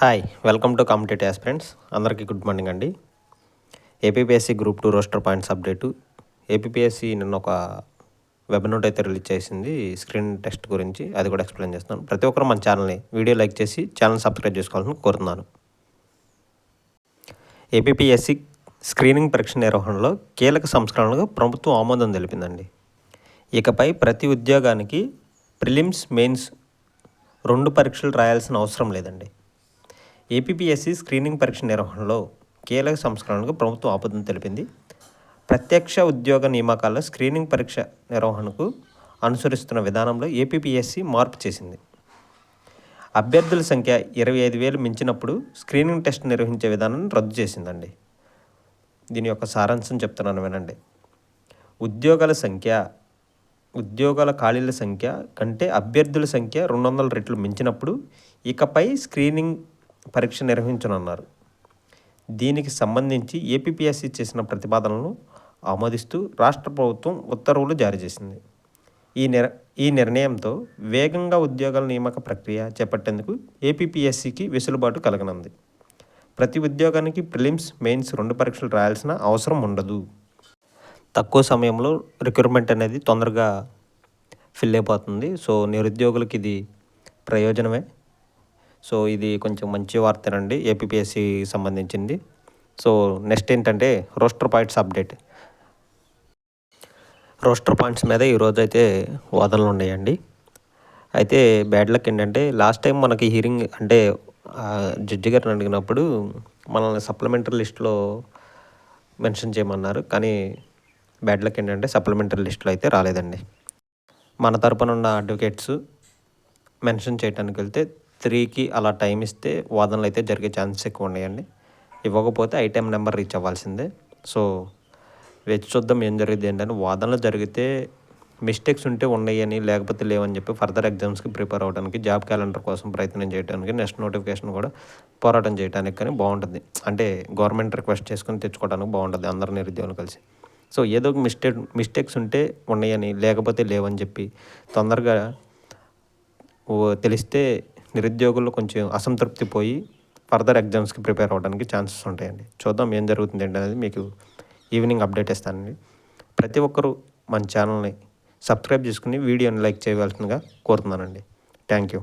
Hi welcome to competitive aspirants. అందరికీ good morning అండి. APPSC group 2 roster points update. APPSC నిన్న ఒక web note అయితే రిలీజ్ చేసింది స్క్రీన్ టెస్ట్ గురించి. అది కూడా ఎక్స్ప్లెయిన్ చేస్తున్నాను. ప్రతి ఒక్కరు మన ఛానల్ని వీడియో లైక్ చేసి ఛానల్ సబ్స్క్రైబ్ చేసుకోవాలని కోరుతున్నాను. ఏపీపీఎస్సీ స్క్రీనింగ్ పరీక్ష నిర్వహణలో కీలక సంస్కరణలకు ప్రభుత్వం ఆమోదం తెలిపిందండి. ఇకపై ప్రతి ఉద్యోగానికి ప్రిలిమ్స్, మెయిన్స్ 2 పరీక్షలు రాయాల్సిన అవసరం లేదండి. ఏపీపీఎస్సీ స్క్రీనింగ్ పరీక్ష నిర్వహణలో కీలక సంస్కరణలకు ప్రభుత్వం ఆమోదం తెలిపింది. ప్రత్యక్ష ఉద్యోగ నియామకాల్లో స్క్రీనింగ్ పరీక్ష నిర్వహణకు అనుసరిస్తున్న విధానంలో ఏపీపీఎస్సీ మార్పు చేసింది. అభ్యర్థుల సంఖ్య 25,000 మించినప్పుడు స్క్రీనింగ్ టెస్ట్ నిర్వహించే విధానాన్ని రద్దు చేసిందండి. దీని యొక్క సారాంశం చెప్తున్నాను వినండి. ఉద్యోగాల ఖాళీల సంఖ్య కంటే అభ్యర్థుల సంఖ్య 200 రెట్లు మించినప్పుడు ఇకపై స్క్రీనింగ్ పరీక్ష నిర్వహించనున్నారు. దీనికి సంబంధించి ఏపీపీఎస్సీ చేసిన ప్రతిపాదనలను ఆమోదిస్తూ రాష్ట్ర ప్రభుత్వం ఉత్తర్వులు జారీ చేసింది. ఈ నిర్ణయంతో వేగంగా ఉద్యోగాల నియామక ప్రక్రియ చేపట్టేందుకు ఏపీపీఎస్సీకి వెసులుబాటు కలగనుంది. ప్రతి ఉద్యోగానికి ప్రిలిమ్స్, మెయిన్స్ 2 పరీక్షలు రాయాల్సిన అవసరం ఉండదు. తక్కువ సమయంలో రిక్రూట్మెంట్ అనేది తొందరగా ఫిల్ అయిపోతుంది. సో నిరుద్యోగులకి ఇది ప్రయోజనమే. సో ఇది కొంచెం మంచి వార్తనండి ఏపీపీఎస్సీ సంబంధించింది. సో నెక్స్ట్ ఏంటంటే roster points update. Roster points మీద ఈరోజు అయితే వాదనలు ఉన్నాయండి. అయితే బ్యాడ్ లక్ ఏంటంటే లాస్ట్ టైం మనకి హీరింగ్ అంటే జడ్జి గారిని అడిగినప్పుడు మనల్ని సప్లిమెంటరీ లిస్ట్లో మెన్షన్ చేయమన్నారు. కానీ బ్యాడ్ లక్ ఏంటంటే సప్లిమెంటరీ లిస్ట్లో అయితే రాలేదండి. మన తరపున ఉన్న అడ్వకేట్స్ మెన్షన్ చేయడానికి వెళ్తే 3కి అలా టైం ఇస్తే వాదనలు అయితే జరిగే ఛాన్సెస్ ఎక్కువ ఉన్నాయండి. ఇవ్వకపోతే ఐటెం నెంబర్ రీచ్ అవ్వాల్సిందే. సో వేచి చూద్దాం ఏం జరిగింది ఏంటని. వాదనలు జరిగితే మిస్టేక్స్ ఉంటే ఉన్నాయని, లేకపోతే లేవని చెప్పి ఫర్దర్ ఎగ్జామ్స్కి ప్రిపేర్ అవ్వడానికి, జాబ్ క్యాలెండర్ కోసం ప్రయత్నం చేయడానికి, నెక్స్ట్ నోటిఫికేషన్ కూడా పోరాటం చేయడానికి కానీ బాగుంటుంది. అంటే గవర్నమెంట్ రిక్వెస్ట్ చేసుకుని తెచ్చుకోవడానికి బాగుంటుంది అందరు నిరుద్యోగులు కలిసి. సో ఏదో ఒక మిస్టేక్స్ ఉంటే ఉన్నాయని, లేకపోతే లేవని చెప్పి తొందరగా తెలిస్తే నిరుద్యోగులు కొంచెం అసంతృప్తి పోయి ఫర్దర్ ఎగ్జామ్స్కి ప్రిపేర్ అవ్వడానికి ఛాన్సెస్ ఉంటాయండి. చూద్దాం ఏం జరుగుతుంది ఏంటనేది మీకు ఈవినింగ్ అప్డేట్ ఇస్తానండి. ప్రతి ఒక్కరూ మన ఛానల్ని సబ్స్క్రైబ్ చేసుకుని వీడియోని లైక్ చేయవలసిందిగా కోరుతున్నానండి. Thank you.